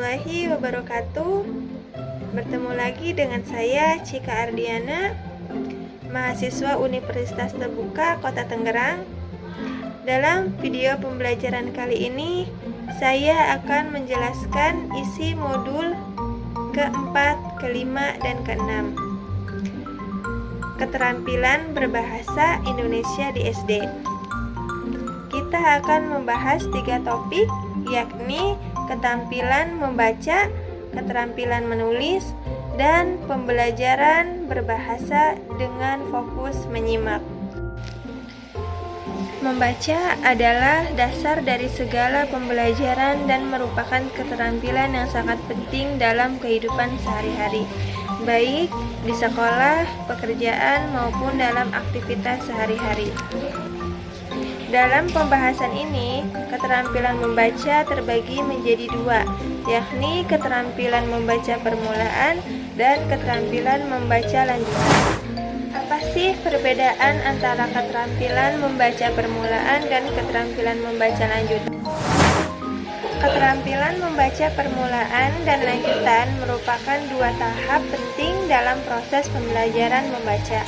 warahmatullahi wabarakatuh. Bertemu lagi dengan saya Cika Ardiana, mahasiswa Universitas Terbuka Kota Tangerang. Dalam video pembelajaran kali ini, saya akan menjelaskan isi modul keempat, kelima, dan keenam. Keterampilan berbahasa Indonesia di SD. Kita akan membahas 3 topik, yakni keterampilan membaca, keterampilan menulis, dan pembelajaran berbahasa dengan fokus menyimak. Membaca adalah dasar dari segala pembelajaran dan merupakan keterampilan yang sangat penting dalam kehidupan sehari-hari, baik di sekolah, pekerjaan, maupun dalam aktivitas sehari-hari. Dalam pembahasan ini, keterampilan membaca terbagi menjadi 2, yakni keterampilan membaca permulaan dan keterampilan membaca lanjutan. Apa sih perbedaan antara keterampilan membaca permulaan dan keterampilan membaca lanjutan? Keterampilan membaca permulaan dan lanjutan merupakan 2 tahap penting dalam proses pembelajaran membaca.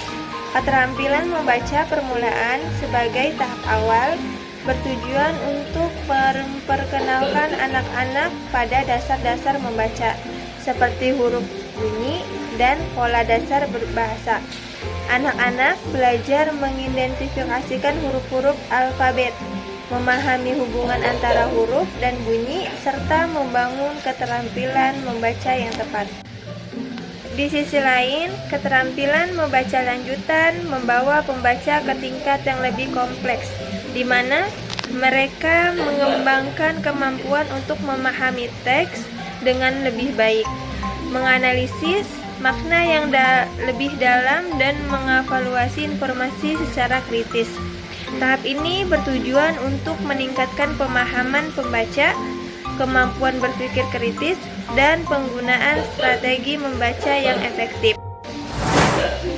Keterampilan membaca permulaan sebagai tahap awal bertujuan untuk memperkenalkan anak-anak pada dasar-dasar membaca, seperti huruf bunyi dan pola dasar berbahasa. Anak-anak belajar mengidentifikasikan huruf-huruf alfabet, memahami hubungan antara huruf dan bunyi, serta membangun keterampilan membaca yang tepat. Di sisi lain, keterampilan membaca lanjutan membawa pembaca ke tingkat yang lebih kompleks, di mana mereka mengembangkan kemampuan untuk memahami teks dengan lebih baik, menganalisis makna yang lebih dalam, dan mengevaluasi informasi secara kritis. Tahap ini bertujuan untuk meningkatkan pemahaman pembaca, kemampuan berpikir kritis, dan penggunaan strategi membaca yang efektif.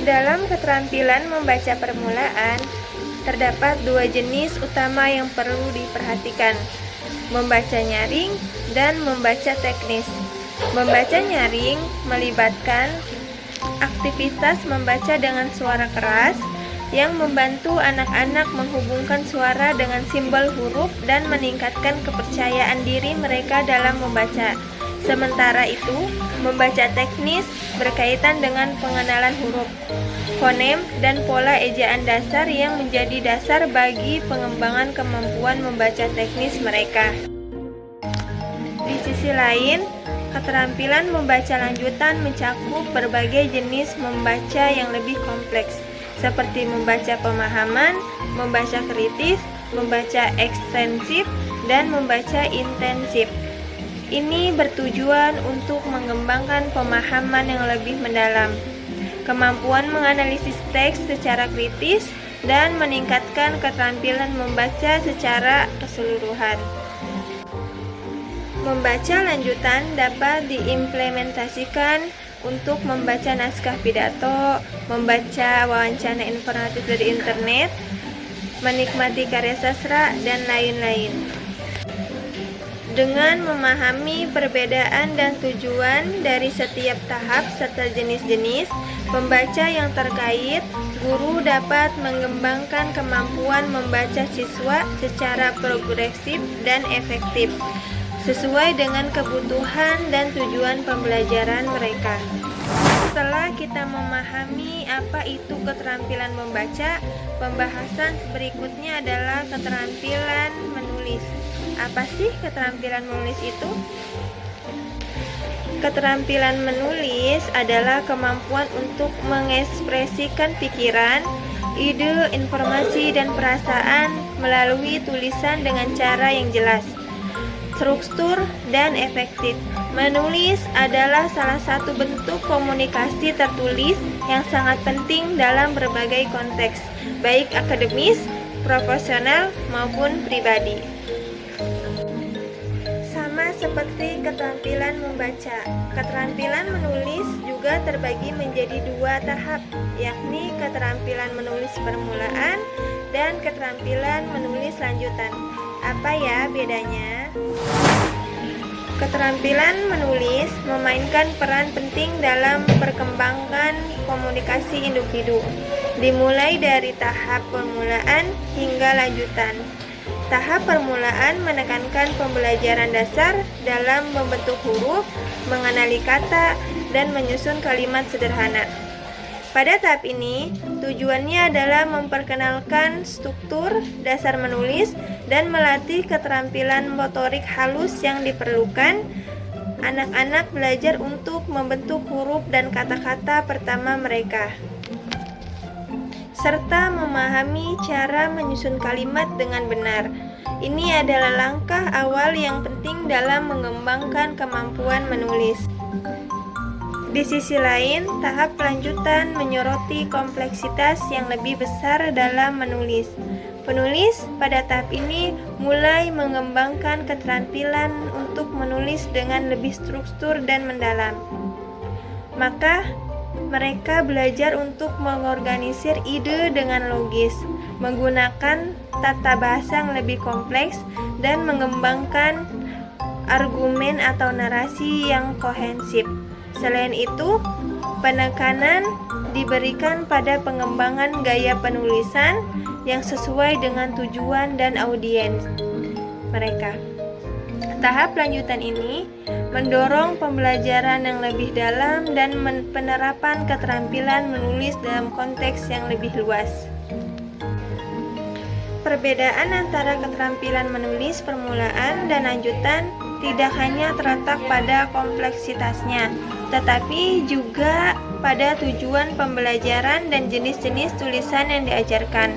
Dalam keterampilan membaca permulaan, terdapat 2 jenis utama yang perlu diperhatikan: membaca nyaring dan membaca teknis. Membaca nyaring melibatkan aktivitas membaca dengan suara keras yang membantu anak-anak menghubungkan suara dengan simbol huruf dan meningkatkan kepercayaan diri mereka dalam membaca. Sementara itu, membaca teknis berkaitan dengan pengenalan huruf, fonem, dan pola ejaan dasar yang menjadi dasar bagi pengembangan kemampuan membaca teknis mereka. Di sisi lain, keterampilan membaca lanjutan mencakup berbagai jenis membaca yang lebih kompleks, seperti membaca pemahaman, membaca kritis, membaca ekstensif, dan membaca intensif. Ini bertujuan untuk mengembangkan pemahaman yang lebih mendalam, kemampuan menganalisis teks secara kritis, dan meningkatkan keterampilan membaca secara keseluruhan. Membaca lanjutan dapat diimplementasikan untuk membaca naskah pidato, membaca wawancara informatif dari internet, menikmati karya sastra, dan lain-lain. Dengan memahami perbedaan dan tujuan dari setiap tahap serta jenis-jenis pembaca yang terkait, guru dapat mengembangkan kemampuan membaca siswa secara progresif dan efektif, sesuai dengan kebutuhan dan tujuan pembelajaran mereka. Setelah kita memahami apa itu keterampilan membaca, pembahasan berikutnya adalah keterampilan menulis. Apa sih keterampilan menulis itu? Keterampilan menulis adalah kemampuan untuk mengekspresikan pikiran, ide, informasi, dan perasaan melalui tulisan dengan cara yang jelas, struktur, dan efektif. Menulis adalah salah satu bentuk komunikasi tertulis yang sangat penting dalam berbagai konteks, baik akademis, profesional, maupun pribadi. Sama seperti keterampilan membaca, keterampilan menulis juga terbagi menjadi 2 tahap, yakni keterampilan menulis permulaan dan keterampilan menulis lanjutan. Apa ya bedanya? Keterampilan menulis memainkan peran penting dalam perkembangan komunikasi individu, dimulai dari tahap permulaan hingga lanjutan. Tahap permulaan menekankan pembelajaran dasar dalam membentuk huruf, mengenali kata, dan menyusun kalimat sederhana. Pada tahap ini, tujuannya adalah memperkenalkan struktur dasar menulis dan melatih keterampilan motorik halus yang diperlukan. Anak-anak belajar untuk membentuk huruf dan kata-kata pertama mereka, serta memahami cara menyusun kalimat dengan benar. Ini adalah langkah awal yang penting dalam mengembangkan kemampuan menulis. Di sisi lain, tahap lanjutan menyoroti kompleksitas yang lebih besar dalam menulis. Penulis pada tahap ini mulai mengembangkan keterampilan untuk menulis dengan lebih struktur dan mendalam. Maka, mereka belajar untuk mengorganisir ide dengan logis, menggunakan tata bahasa yang lebih kompleks, dan mengembangkan argumen atau narasi yang kohensif. Selain itu, penekanan diberikan pada pengembangan gaya penulisan yang sesuai dengan tujuan dan audiens mereka. Tahap lanjutan ini mendorong pembelajaran yang lebih dalam dan penerapan keterampilan menulis dalam konteks yang lebih luas. Perbedaan antara keterampilan menulis permulaan dan lanjutan tidak hanya terletak pada kompleksitasnya, tetapi juga pada tujuan pembelajaran dan jenis-jenis tulisan yang diajarkan.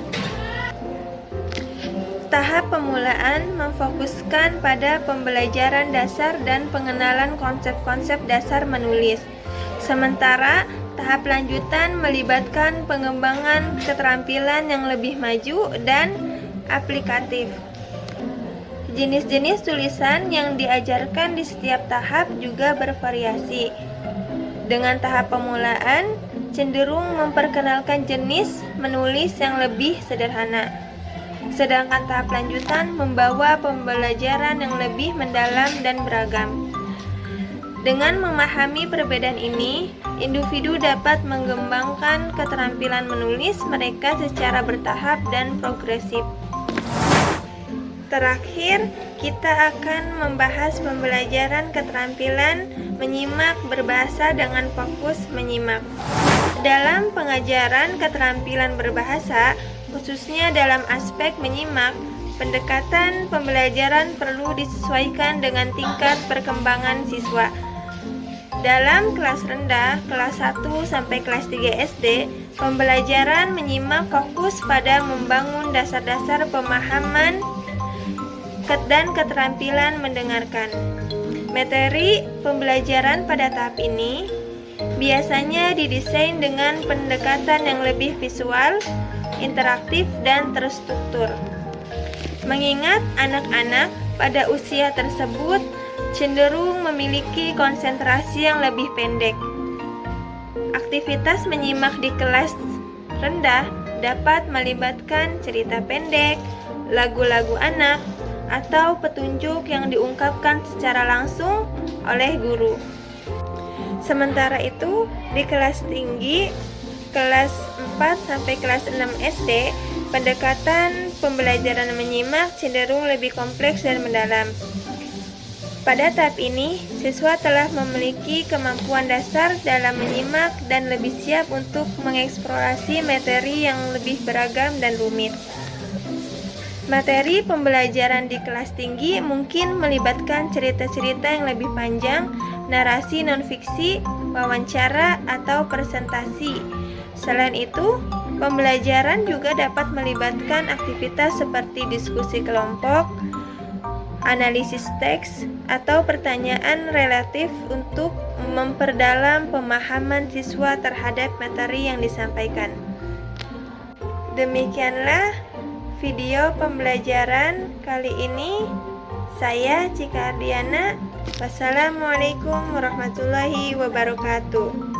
Tahap pemulaan memfokuskan pada pembelajaran dasar dan pengenalan konsep-konsep dasar menulis. Sementara tahap lanjutan melibatkan pengembangan keterampilan yang lebih maju dan aplikatif. Jenis-jenis tulisan yang diajarkan di setiap tahap juga bervariasi. Dengan tahap pemulaan cenderung memperkenalkan jenis menulis yang lebih sederhana, sedangkan tahap lanjutan membawa pembelajaran yang lebih mendalam dan beragam. Dengan memahami perbedaan ini, individu dapat mengembangkan keterampilan menulis mereka secara bertahap dan progresif. Terakhir, kita akan membahas pembelajaran keterampilan menyimak berbahasa dengan fokus menyimak. Dalam pengajaran keterampilan berbahasa, khususnya dalam aspek menyimak, pendekatan pembelajaran perlu disesuaikan dengan tingkat perkembangan siswa. Dalam kelas rendah, kelas 1 sampai kelas 3 SD, pembelajaran menyimak fokus pada membangun dasar-dasar pemahaman dan keterampilan mendengarkan. Materi pembelajaran pada tahap ini biasanya didesain dengan pendekatan yang lebih visual, interaktif, dan terstruktur. Mengingat anak-anak pada usia tersebut cenderung memiliki konsentrasi yang lebih pendek. Aktivitas menyimak di kelas rendah dapat melibatkan cerita pendek, lagu-lagu anak, atau petunjuk yang diungkapkan secara langsung oleh guru. Sementara itu, di kelas tinggi, kelas 4 sampai kelas 6 SD, pendekatan pembelajaran menyimak cenderung lebih kompleks dan mendalam. Pada tahap ini, siswa telah memiliki kemampuan dasar dalam menyimak dan lebih siap untuk mengeksplorasi materi yang lebih beragam dan rumit. Materi pembelajaran di kelas tinggi mungkin melibatkan cerita-cerita yang lebih panjang, narasi non-fiksi, wawancara, atau presentasi. Selain itu, pembelajaran juga dapat melibatkan aktivitas seperti diskusi kelompok, analisis teks, atau pertanyaan relatif untuk memperdalam pemahaman siswa terhadap materi yang disampaikan. Demikianlah video pembelajaran kali ini. Saya Cika Ardiana. Wassalamualaikum warahmatullahi wabarakatuh.